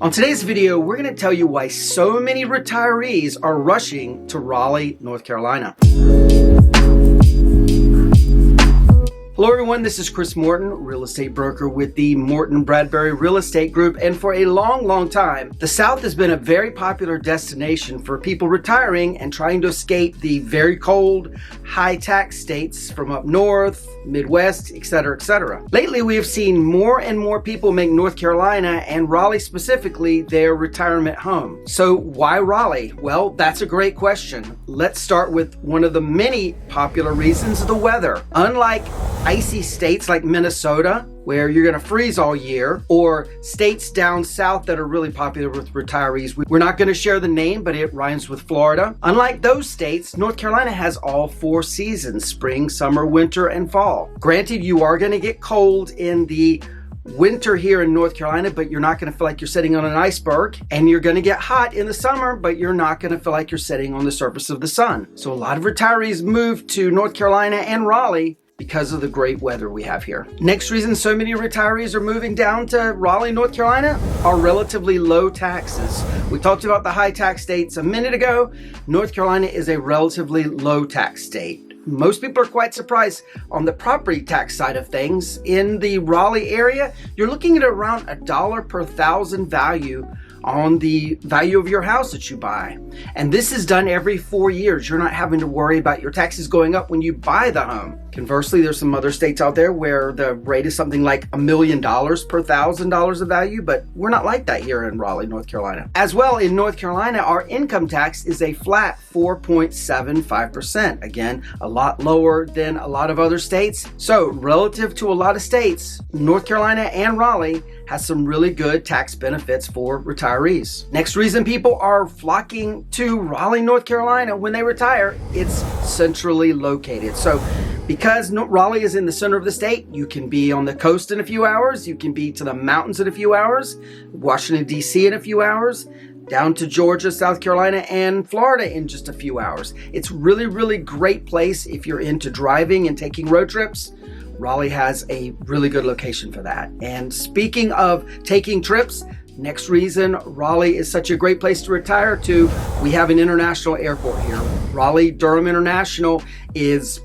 On today's video, we're going to tell you why so many retirees are rushing to Raleigh, North Carolina. Hello everyone, this is Chris Morton, real estate broker with the Morton Bradbury Real Estate Group, and for a long time, the South has been a very popular destination for people retiring and trying to escape the very cold, high-tax states from up north, Midwest, etc., etc. Lately, we have seen more and more people make North Carolina and Raleigh specifically their retirement home. So why Raleigh? Well, that's a great question. Let's start with one of the many popular reasons, the weather. Unlike icy states like Minnesota, where you're going to freeze all year, or states down south that are really popular with retirees. We're not going to share the name, but it rhymes with Florida. Unlike those states, North Carolina has all four seasons: spring, summer, winter, and fall. Granted, you are going to get cold in the winter here in North Carolina, but you're not going to feel like you're sitting on an iceberg. And you're going to get hot in the summer, but you're not going to feel like you're sitting on the surface of the sun. So a lot of retirees move to North Carolina and Raleigh because of the great weather we have here. Next reason so many retirees are moving down to Raleigh, North Carolina, are relatively low taxes. We talked about the high tax states a minute ago. North Carolina is a relatively low tax state. Most people are quite surprised on the property tax side of things. In the Raleigh area, you're looking at around $1 per thousand value on the value of your house that you buy. And this is done every 4 years. You're not having to worry about your taxes going up when you buy the home. Conversely, there's some other states out there where the rate is something like $1 million per $1,000 of value, but we're not like that here in Raleigh, North Carolina. As well, in North Carolina, our income tax is a flat 4.75%. Again, a lot lower than a lot of other states. So relative to a lot of states, North Carolina and Raleigh has some really good tax benefits for retirees. Next reason people are flocking to Raleigh, North Carolina when they retire, it's centrally located. So because Raleigh is in the center of the state, you can be on the coast in a few hours, you can be to the mountains in a few hours, Washington, D.C. in a few hours, down to Georgia, South Carolina, and Florida in just a few hours. It's really great place if you're into driving and taking road trips. Raleigh has a really good location for that. And speaking of taking trips, next reason Raleigh is such a great place to retire to, we have an international airport here. Raleigh-Durham International is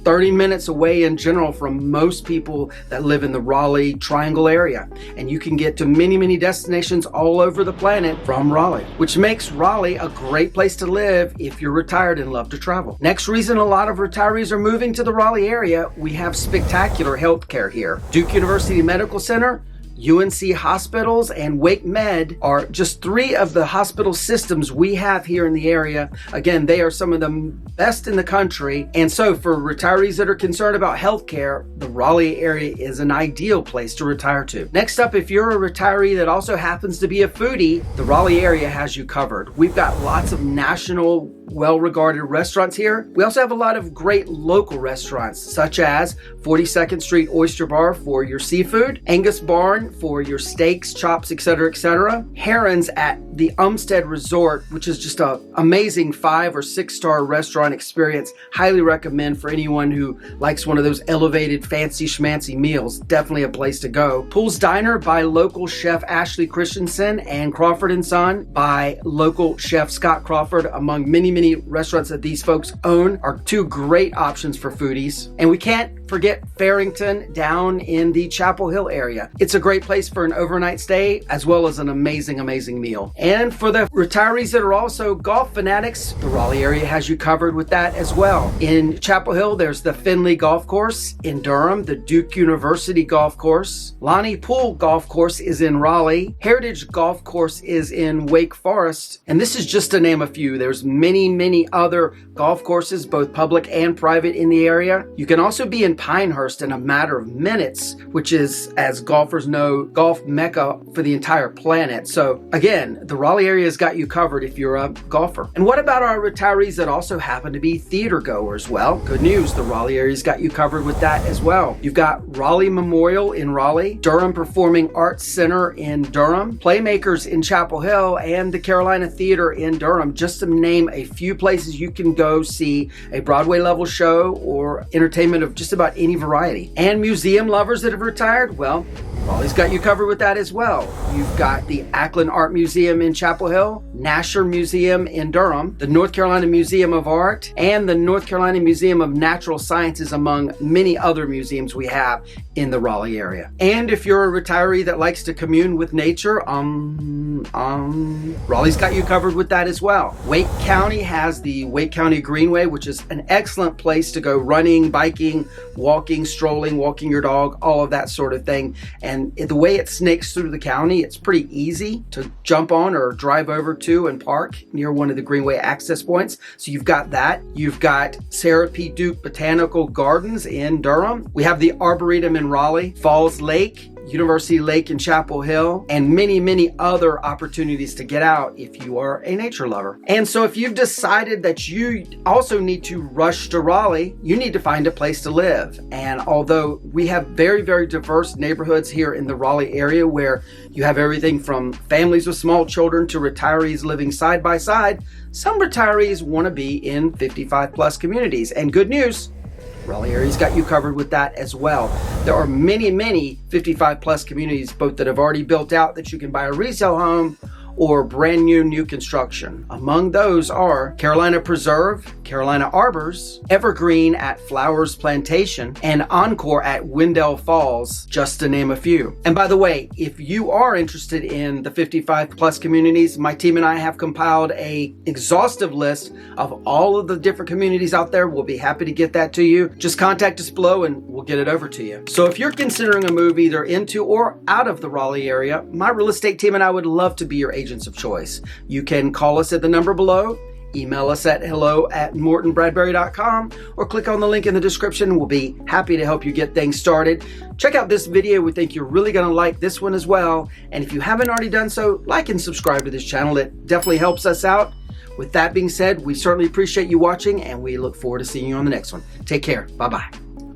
30 minutes away in general from most people that live in the Raleigh Triangle area. And you can get to many destinations all over the planet from Raleigh, which makes Raleigh a great place to live if you're retired and love to travel. Next reason a lot of retirees are moving to the Raleigh area, we have spectacular healthcare here. Duke University Medical Center, UNC Hospitals, and Wake Med are just three of the hospital systems we have here in the area. Again, they are some of the best in the country. And so for retirees that are concerned about healthcare, the Raleigh area is an ideal place to retire to. Next up, if you're a retiree that also happens to be a foodie, the Raleigh area has you covered. We've got lots of national well-regarded restaurants here. We also have a lot of great local restaurants, such as 42nd Street Oyster Bar for your seafood, Angus Barn for your steaks, chops, etc., etc. Heron's at the Umstead Resort, which is just an amazing 5 or 6 star restaurant experience. Highly recommend for anyone who likes one of those elevated fancy schmancy meals. Definitely a place to go. Pool's Diner by local chef Ashley Christensen, and Crawford & Son by local chef Scott Crawford, among many restaurants that these folks own, are two great options for foodies. And we can't forget Farrington down in the Chapel Hill area. It's a great place for an overnight stay as well as an amazing meal. And for the retirees that are also golf fanatics, the Raleigh area has you covered with that as well. In Chapel Hill, there's the Finley Golf Course. In Durham, the Duke University Golf Course. Lonnie Pool Golf Course is in Raleigh. Heritage Golf Course is in Wake Forest. And this is just to name a few. There's many other golf courses, both public and private, in the area. You can also be in Pinehurst in a matter of minutes, which is, as golfers know, golf mecca for the entire planet. So again, the Raleigh area has got you covered if you're a golfer. And what about our retirees that also happen to be theater goers? Well, good news, the Raleigh area's got you covered with that as well. You've got Raleigh Memorial in Raleigh, Durham Performing Arts Center in Durham, Playmakers in Chapel Hill, and the Carolina Theater in Durham, just to name a few places you can go see a Broadway level show or entertainment of just about any variety. And museum lovers that have retired, well, Raleigh's got you covered with that as well. You've got the Ackland Art Museum in Chapel Hill, Nasher Museum in Durham, the North Carolina Museum of Art, and the North Carolina Museum of Natural Sciences, among many other museums we have in the Raleigh area. And if you're a retiree that likes to commune with nature, Raleigh's got you covered with that as well. Wake County has the Wake County Greenway, which is an excellent place to go running, biking, walking, strolling, walking your dog, all of that sort of thing. And the way it snakes through the county, it's pretty easy to jump on or drive over to and park near one of the Greenway access points. So you've got that. You've got Sarah P. Duke Botanical Gardens in Durham. We have the Arboretum in Raleigh, Falls Lake, University Lake in Chapel Hill, and many, many other opportunities to get out if you are a nature lover. And so if you've decided that you also need to rush to Raleigh, you need to find a place to live. And although we have very, very diverse neighborhoods here in the Raleigh area where you have everything from families with small children to retirees living side by side, some retirees want to be in 55 plus communities. And good news, Raleigh area's got you covered with that as well. There are many, many 55 plus communities, both that have already built out that you can buy a resale home or brand new construction. Among those are Carolina Preserve, Carolina Arbors, Evergreen at Flowers Plantation, and Encore at Wendell Falls, just to name a few. And by the way, if you are interested in the 55 plus communities, my team and I have compiled an exhaustive list of all of the different communities out there. We'll be happy to get that to you. Just contact us below and we'll get it over to you. So if you're considering a move either into or out of the Raleigh area, my real estate team and I would love to be your agents of choice. You can call us at the number below, email us at hello@mortonbradbury.com, or click on the link in the description. We'll be happy to help you get things started. Check out this video. We think you're really going to like this one as well. And if you haven't already done so, like and subscribe to this channel. It definitely helps us out. With that being said, we certainly appreciate you watching and we look forward to seeing you on the next one. Take care. Bye-bye.